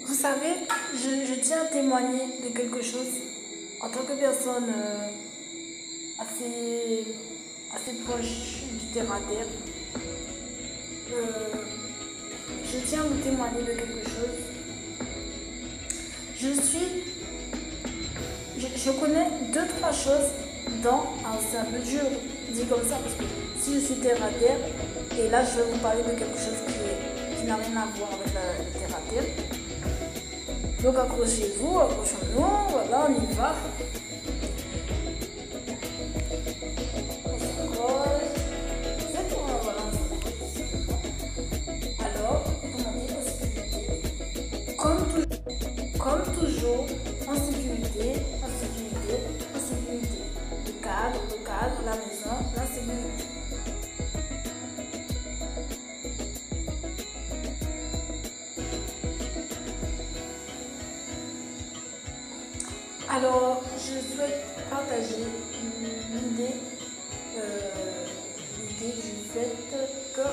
Vous savez, je tiens à témoigner de quelque chose en tant que personne assez proche du terre à terre. Je tiens à vous témoigner de quelque chose. Je connais 2-3 choses dans. Alors c'est un peu dur dit comme ça parce que si je suis terre à terre, et là je vais vous parler de quelque chose qui n'a rien à voir avec la terre à terre. Donc accrochez-vous, accrochons-nous, voilà, on y va. On s'accroche. C'est tout, voilà, on s'accroche. Alors, comment dire, en sécurité. Comme toujours, en sécurité, en sécurité, en sécurité. Le cadre, la maison, la sécurité. Alors, je souhaite partager l'idée du fait que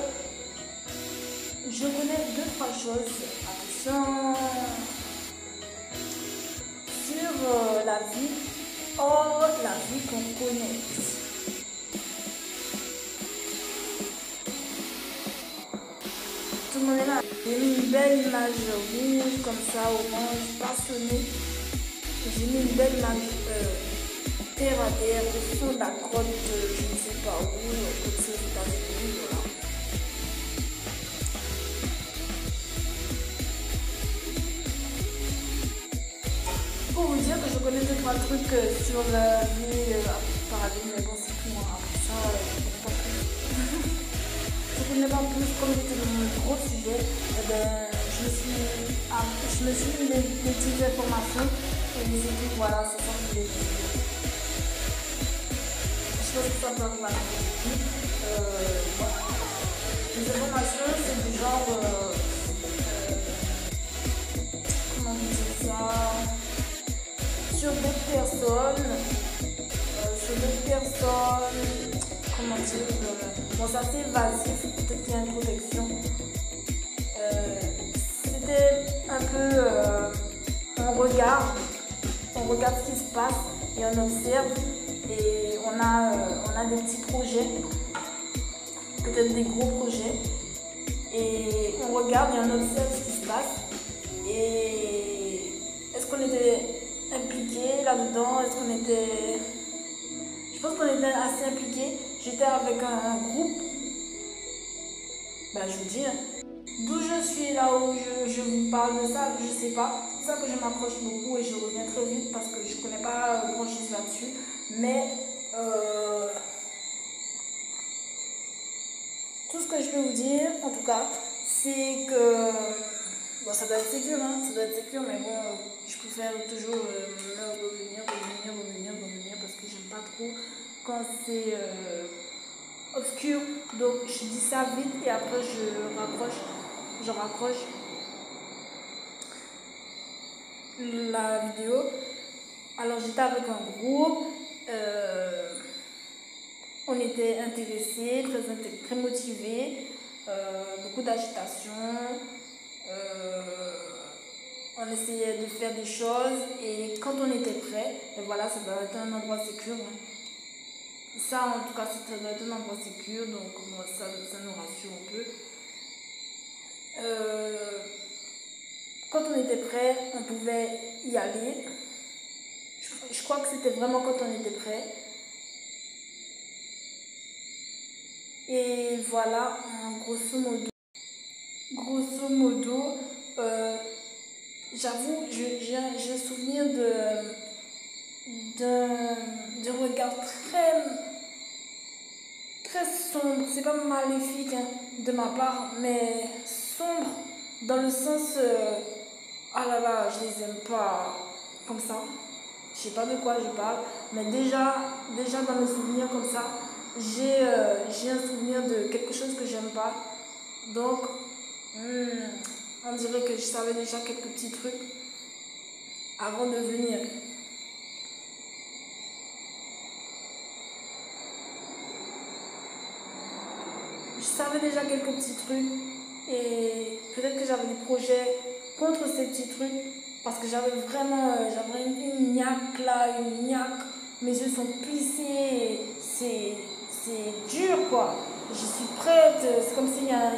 je connais 2-3 choses, attention, sur la vie hors la vie qu'on connaît. Tout le monde est là. J'ai mis une belle image rouge comme ça, orange, passionnée. J'ai mis une belle image terre à terre, au fond de la grotte, je ne sais pas où, comme c'est aux États-Unis, voilà. Pour vous dire que je connais 2-3 trucs sur la vie parallèle, mais bon, c'est tout. Après ça, je connais pas plus. Comme j'étais dans mon gros sujet, je me suis mis des petites informations et des études, voilà, c'est ça que je voulais dire. Je pense que ça va voilà. Les informations, c'est du genre, comment dire ça, sur d'autres personnes, comment dire, bon, c'est assez évasif, peut-être qu'il y a une protection. C'était un peu, on regarde ce qui se passe et on observe et on a des petits projets, peut-être des gros projets, et on regarde et on observe ce qui se passe. Et est-ce qu'on était impliqué là-dedans? Je pense qu'on était assez impliqué. J'étais avec un groupe. Je vous dis, d'où je suis là où je vous parle de ça, je sais pas. C'est ça que je m'approche beaucoup et je reviens très vite parce que je connais pas grand chose là-dessus. Mais tout ce que je peux vous dire, en tout cas, c'est que bon, ça doit être sécure, mais bon, je préfère toujours revenir parce que j'aime pas trop quand c'est obscur. Donc je dis ça vite et après je raccroche la vidéo. Alors j'étais avec un groupe, on était intéressés, très motivés, beaucoup d'agitation. On essayait de faire des choses et quand on était prêt, et voilà, ça doit être un endroit sécure. Ça, en tout cas, ça doit être un endroit sécure, donc ça nous rassure un peu. Quand on était prêt, on pouvait y aller. Je crois que c'était vraiment quand on était prêt. Et voilà, grosso modo. J'avoue, j'ai un souvenir de regard très sombre. C'est pas maléfique de ma part, mais sombre dans le sens ah là là, je les aime pas comme ça. Je sais pas de quoi je parle, mais déjà dans mes souvenirs comme ça, j'ai un souvenir de quelque chose que j'aime pas. Donc, on dirait que je savais déjà quelques petits trucs avant de venir. Je savais déjà quelques petits trucs et peut-être que j'avais des projets contre ces petits trucs parce que j'avais vraiment j'avais une niaque là, une niaque. Mes yeux sont plissés, c'est dur quoi. Je suis prête, c'est comme s'il y a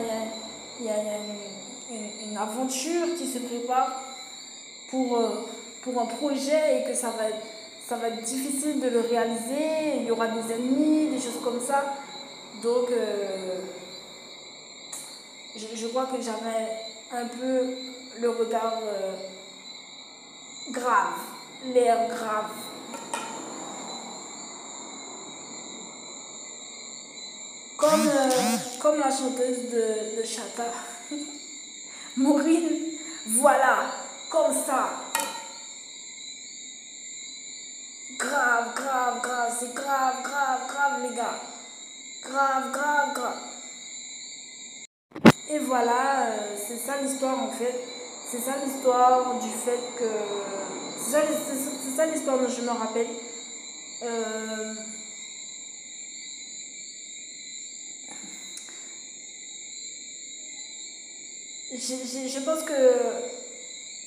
une aventure qui se prépare pour, pour un projet et que ça va être difficile de le réaliser. Il y aura des ennemis, des choses comme ça. Donc, je crois que j'avais un peu le regard grave, l'air grave. Comme la chanteuse de Chata, Maureen, voilà, comme ça. Grave, grave, grave, c'est grave, grave, grave les gars. Grave, grave, grave. Et voilà, c'est ça l'histoire en fait. C'est ça l'histoire du fait que... C'est ça l'histoire dont je me rappelle. Euh, je pense que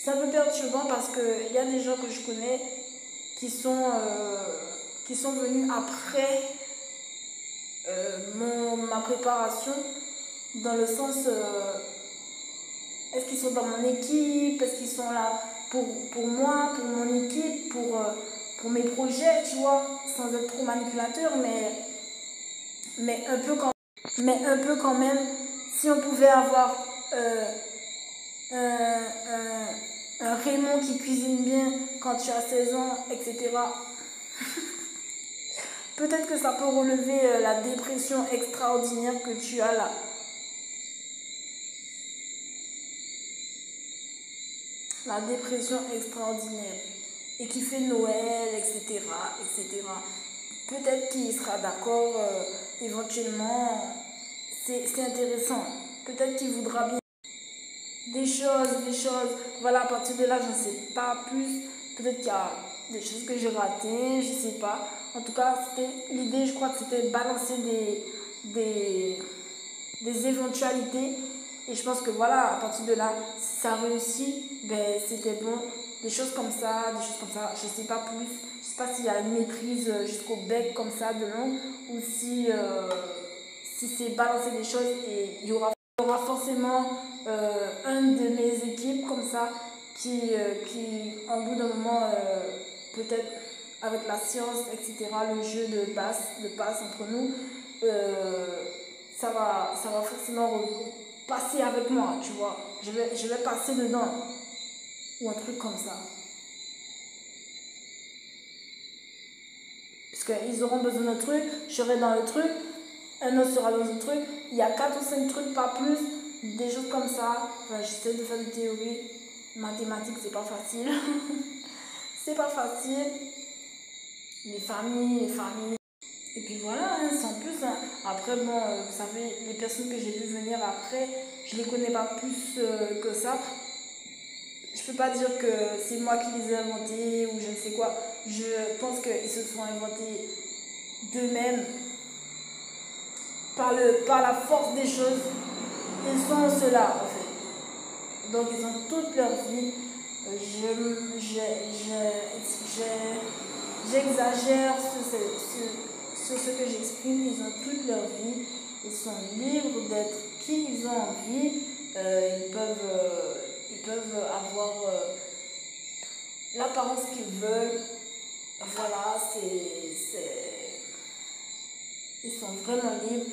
c'est un peu perturbant parce qu'il y a des gens que je connais qui sont venus après ma préparation, dans le sens, est-ce qu'ils sont dans mon équipe, est-ce qu'ils sont là pour moi, pour mon équipe, pour mes projets, tu vois, sans être trop manipulateur, mais, un peu quand, mais un peu quand même, si on pouvait avoir un, un Raymond qui cuisine bien quand tu as 16 ans, etc., peut-être que ça peut relever la dépression extraordinaire que tu as là. La dépression extraordinaire. Et qui fait Noël, etc. etc. Peut-être qu'il sera d'accord éventuellement. C'est intéressant. Peut-être qu'il voudra bien. Des choses, des choses. Voilà, à partir de là, je ne sais pas plus. Peut-être qu'il y a des choses que j'ai ratées, je ne sais pas. En tout cas, l'idée, je crois que c'était balancer des éventualités. Et je pense que voilà, à partir de là, si ça réussit, ben, c'était bon. Des choses comme ça, je ne sais pas plus. Je ne sais pas s'il y a une maîtrise jusqu'au bec comme ça de long, ou si c'est balancer des choses et il y aura forcément un de mes équipes comme ça qui en bout d'un moment, peut-être avec la science, etc., le jeu de passe entre nous, ça va forcément passer avec moi, tu vois. Je vais passer dedans. Ou un truc comme ça. Parce qu'ils auront besoin d'un truc, je serai dans le truc, un autre sera dans un truc. Il y a 4 ou 5 trucs, pas plus. Des choses comme ça. Enfin, j'essaie de faire des théories. Mathématiques, c'est pas facile. C'est pas facile. Les familles, les familles. Et puis voilà, hein, sans plus. Hein. Après, bon, vous savez, les personnes que j'ai vu venir après, je les connais pas plus que ça. Je peux pas dire que c'est moi qui les ai inventés ou je ne sais quoi. Je pense qu'ils se sont inventés d'eux-mêmes par la force des choses. Ils sont cela en fait. Donc ils ont toute leur vie. J'exagère sur ce que j'exprime. Ils ont toute leur vie. Ils sont libres d'être qui ils ont envie. Ils peuvent avoir l'apparence qu'ils veulent. Voilà, ils sont vraiment libres.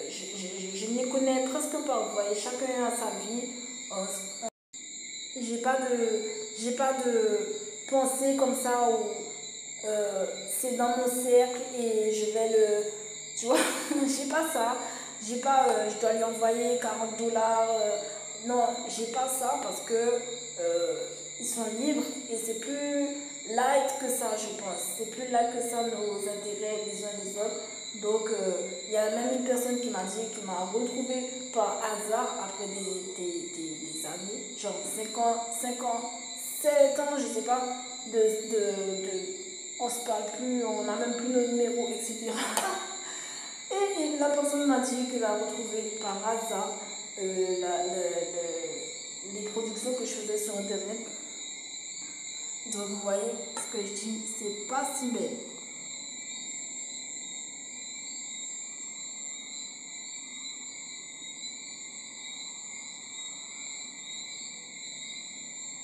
Je ne les connais presque pas. Vous voyez, chacun a sa vie. J'ai pas de pensée comme ça où c'est dans mon cercle et je vais le... Tu vois, j'ai pas ça. J'ai pas, je dois lui envoyer 40 $. Non, j'ai pas ça parce que ils sont libres et c'est plus light que ça, je pense. C'est plus light que ça nos intérêts les uns les autres. Donc, il y a même une personne qui m'a dit, qui m'a retrouvé par hasard après des années, genre 5 ans, 7 ans, je sais pas, on se parle plus, on n'a même plus nos numéros, etc. Et la personne m'a dit qu'elle a retrouvé par hasard les productions que Internet. Donc vous voyez, ce que je dis, c'est pas si bête.